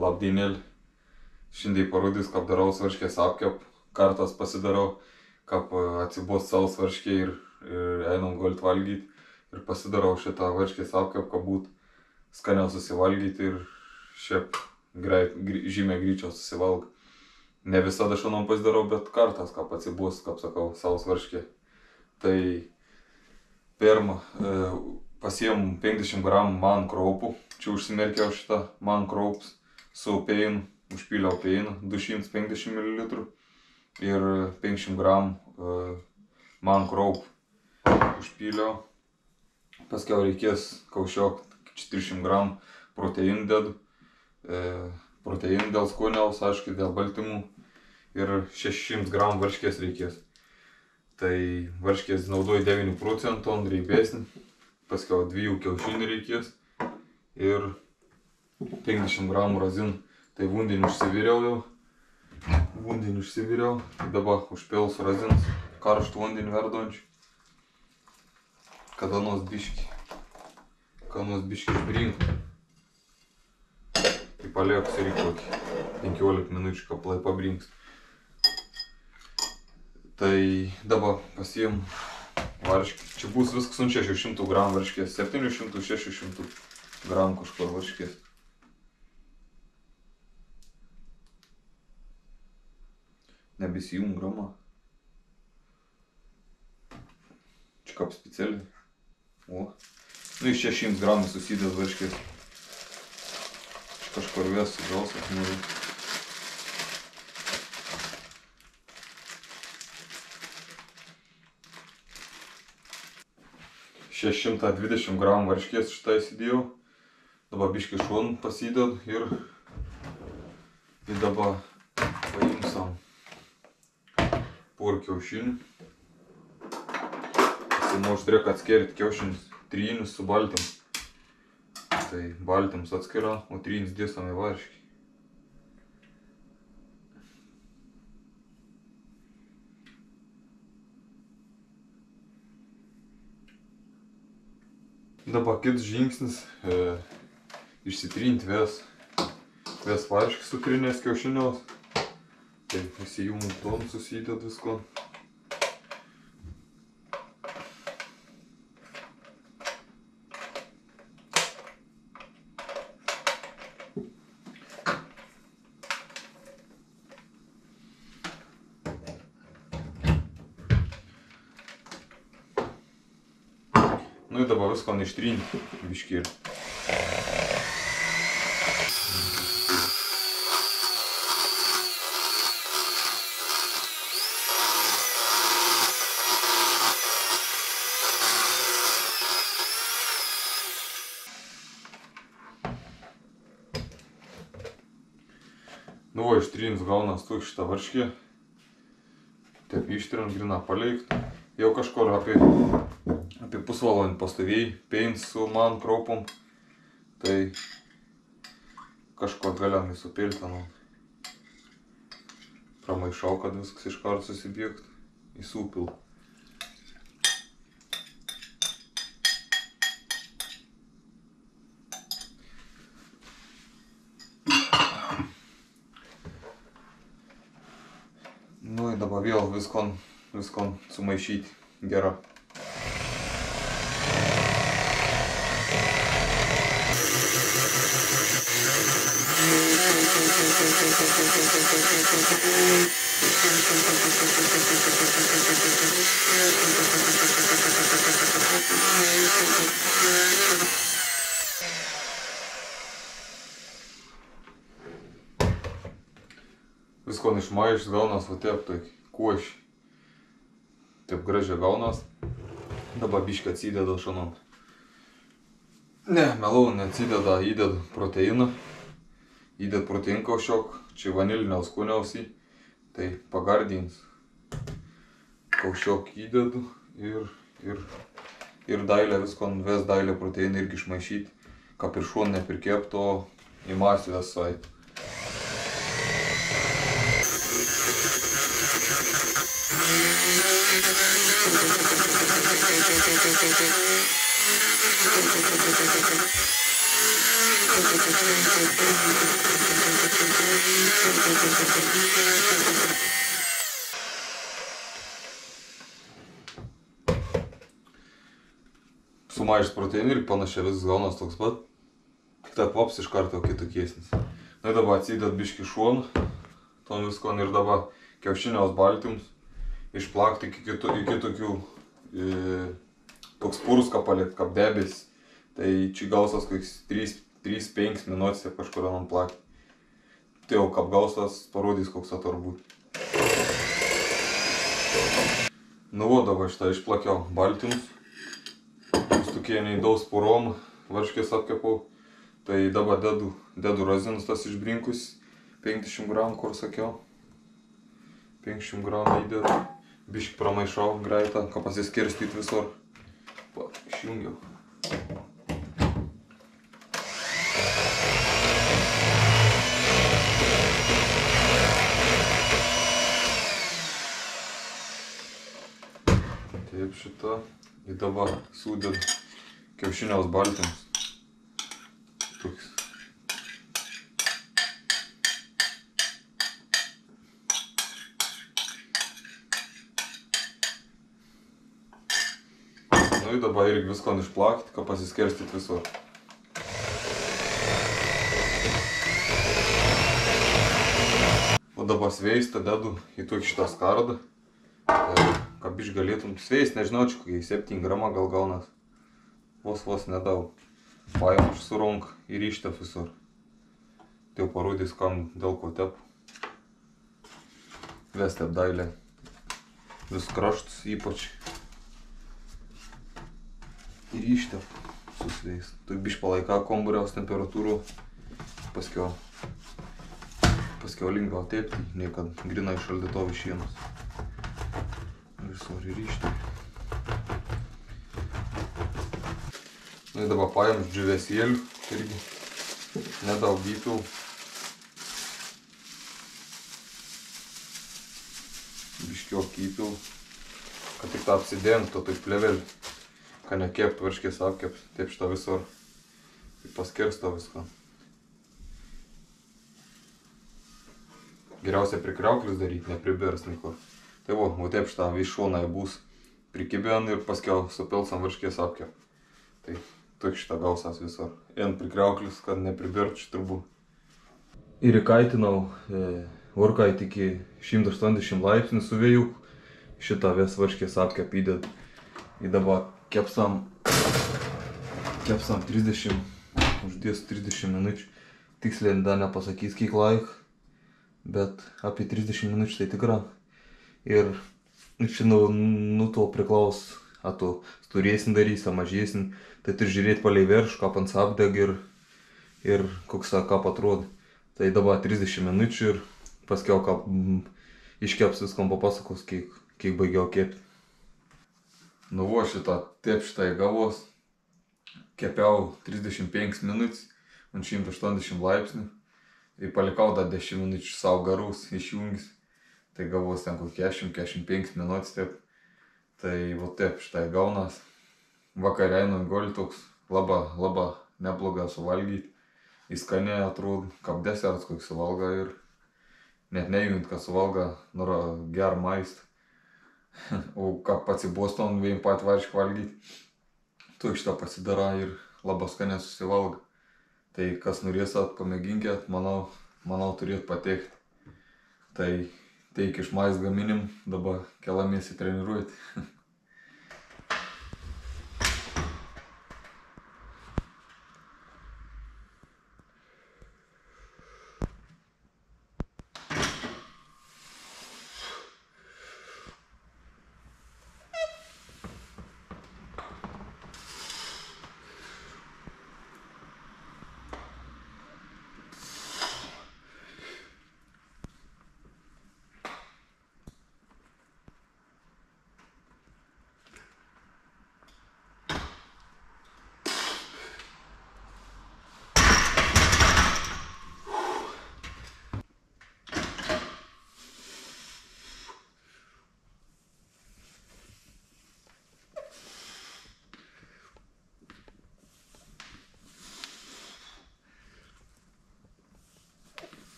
Labdienėlį. Šiandien parodys, kaip darau svarškės apkep. Kartas pasidarau, kaip atsibos savo svarškė ir einam gult valgyti. Ir pasidarau šitą varškės apkep, kad būt skaniau susivalgyti ir šiaip žymiai greičiau susivalg. Ne visada šiandien pasidarau, bet kartas, kaip atsibos, kaip sakau, savo svarškė. Tai pirma, pasiėmu 50 gramų man kraupų. Čia užsimerkiau šitą man kraups su peinu. Užpyliau peiną 250 ml ir 50 gramų man kraupų užpyliau. Paskiau reikės kaušiok 400 gramų proteinų dedu. Proteinų dėl skoniaus, aišku, dėl baltymų. Ir 600 gramų varškės reikės. Tai varškės naudoju 9%, on reibesnį. Paskiau 2 kiaušinių reikės. Ir 50 gramų razinų. Tai vandenį užsiviriau jau. Vandenį užsiviriau. Dabar užpilsiu razinas karštų vandenį verdančių. Kada nors biškį išbrinkt. Tai palieku ir kokį 15 minučių, kad lai pabrinks. Tai dabar pasiimu varškę. Čia bus viskas 600 gramų varškės. 700-600 gramų kažkur varškės. Nebesijung grama. Čia kaip specialiai. O. Nu, iš 600 gramų susidės varškės. Čia kažkur vės sudals, atmūrė. Šešimtą 20 gramų varškės šitą įsidėjau. Dabar biškį šon pasidedu ir dabar paimsam porą kiaušinių. Можешь рек atskirti kiaušinius trynus su baltym. Tai baltyms atskiriam, o trynus dėsam į varškę. Dabar kitas žingsnis išsitrinti ves varškę su trynės kiaušinios. Tai įsijungu ton susidėt visko. Nu ir dabar visko ištrinti biškį. Nu va, ištrinus gaunas tu šitą varškę. Taip ištrinant, grina palikt. Jau kažkur apie pusvalandį pastovėjai peins su man kraupom. Tai kažkur galiam įsupilti. Pramaišau, kad viskas iškart susibėgtų. Įsupil. Nu ir dabar vėl viskon sumaišyti gerą. Viskon išmaišęs gaunas va taip tai košį. Taip gražiai gaunas. Dabar biškį atsidedu šanon. Ne, melau neatsideda, įdedu proteiną. Įdedu proteiną kaušiok. Čia vaniliniaus skoniausiai. Tai pagardins. Kaušiok įdedu ir dailę viskon ves dailę proteiną irgi išmaišyti. Kaip ir šon nepirkėpto į masį ves suait. Sumaišęs proteinų ir panašiai viskas gaunas toks pat. Tik ta kvaps iš karto kitokesnis. Na ir dabar atsidėt biškį šoną. Tom viskon ir dabar kiaušiniaus baltymus. Išplakti iki tokių toks purus palikti, kaip debesis. Tai čia gausas kokius 3-5 minutės kažkur man plakti. Tai jau kaip gausas parodys koks atarbūt. Nu va, dabar šitą išplakiau baltymus. Tokie neįdaus porom varškės apkepau. Tai dabar dedu razinus tas išbrinkus 50 gramų, kur sakiau. 50 gramų įdedu. Biškį pramaišau greitą, kad pasiskirstyt visur. Va, išjungiau. Taip šitą. Ir dabar sudedu kiaušiniaus baltymus. Toks. Nu ir dabar irgi visko išplakti, kad pasiskirstyt visur. O dabar sveistą dedu į tokį šitą skardą. Kad biškį galėtum sveist, nežinau, čia kokie 7 gramą gal gaunas. Vos nedaug. Paėmu surunk ir ištep visur. Tai jau parodys, kam dėl ko tepu. Vestep dailę. Vis kraštus ypač. Ir ištep susveist. Tai biškį palaika komburiaus temperatūrų. Paskiau lengviau tepti, nei kad grinai šaldytuvo šienas. Visur ir ištep. Nu ir dabar paėmu džiūvėsėlių, irgi nedaug įpilu. Biškiok įpilu, kad tik tą apsidengtų, taip plevelį, kad nekept varškės apkept, taip šitą visur. Ir paskirsto viską. Geriausia prie kriauklės daryti, nepribėrs nikur. Tai va, taip šitą vis šonai bus prikibėn ir paskiau supilsam varškės apkept. Tai tik šitą gausas visur. Ein prie kriauklės, kad nepribėrt šiturbu. Ir įkaitinau orkaitį iki 180 laipsnių su vėjuk. Šitą vis varškės apkep įded. Ir dabar kepsam 30, uždės 30 minučių. Tiksliai dar nepasakys kiek laik, bet apie 30 minučių tai tikra. Ir čia nuo to priklaus, ar tu storėsin darysi, ar mažėsin. Tai turi žiūrėti palei viršų, kaip ant apdeg ir koks kap atrodo. Tai dabar 30 minučių ir paskiau kaip iškeps viskom papasakos, kiek baigiau kepti. Nu va šitą, taip šitą įgavos. Kepiau 35 minutės ant 180 laipsnių. Ir palikau dar 10 minučių savo garus išjungęs. Tai gavos ten kokie 40-45 minutės taip. Tai va taip šitą įgaunas. Vakar einu gulti toks labai nebloga suvalgyti. Įskaniai atrodo, kaip desertas koks suvalga ir net nejungint, kad suvalga nora gerą maistą. O kaip atsibostom vien pat varškę valgyti, tu šitą pasidara ir labai skaniai susivalga. Tai kas norėsat, pamėginkit, manau turėt patekti. Tai teik iš mais gaminim, dabar kelamės treniruoti.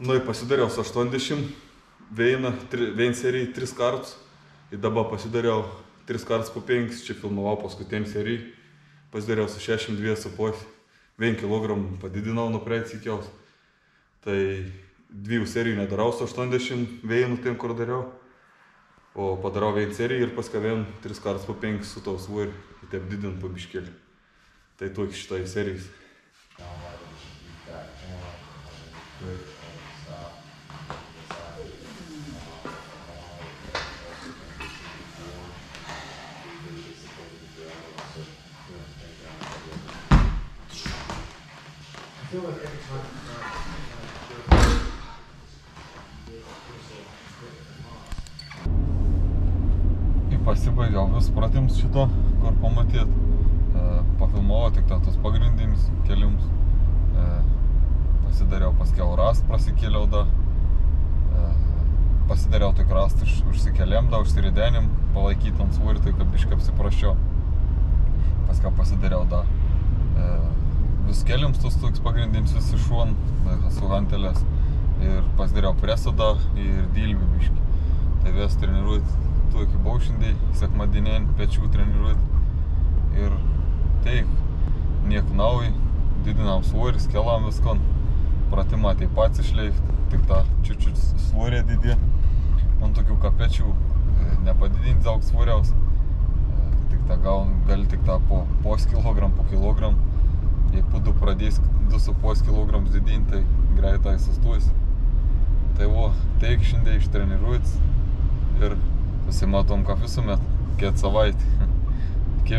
Nu, pasidariau su 80, vien serijai 3 kartus. Ir dabar pasidariau 3 kartus po 5, čia filmavau paskutiniam serijai. Pasidariau su 62,5, 1 kg padidinau nuo praeitsykiaus. Tai 2 serijų nedarau su 80 vėjų, tiem, kur dariau. O padarau vien seriją ir paskui vien 3 kartus po 5 su tau svorį ir taip didint po biškėlį. Tai tuok šitai serijais. Pasibaigiau vis pratims šito, kur pamatyt. Pafilmavau tik tos pagrindinius kelimus. Pasidariau paskiau rast, prasikėliau da. Pasidariau tik rast užsikėlėm da, užsiridenim, palaikytam svorį, tai kad biškai apsiprašiau. Paskiau pasidariau da. Vis keliams tos toks pagrindinius vis išuon, su hantelės. Ir pasidariau presą da ir dilbį biškai. Tai vis treniruot. Tu iki baušindai, sekmadienien, pečių treniruot. Ir teik, niek nauji, didinam svorį, skelam viskon. Pratimą taip pats išleikt, tik tą čiučiut svorį didė. Man tokių kapečių nepadidinti daug svoriaus. Tik tą gali tik tą po kilogram, po kilogram. Jei pudu pradės 2,5 kg didinti, tai greitai sustuos. Tai vo, teik šiandien ištreniruot ir pasimatom ką visuomet, kiek savaitį. Iki.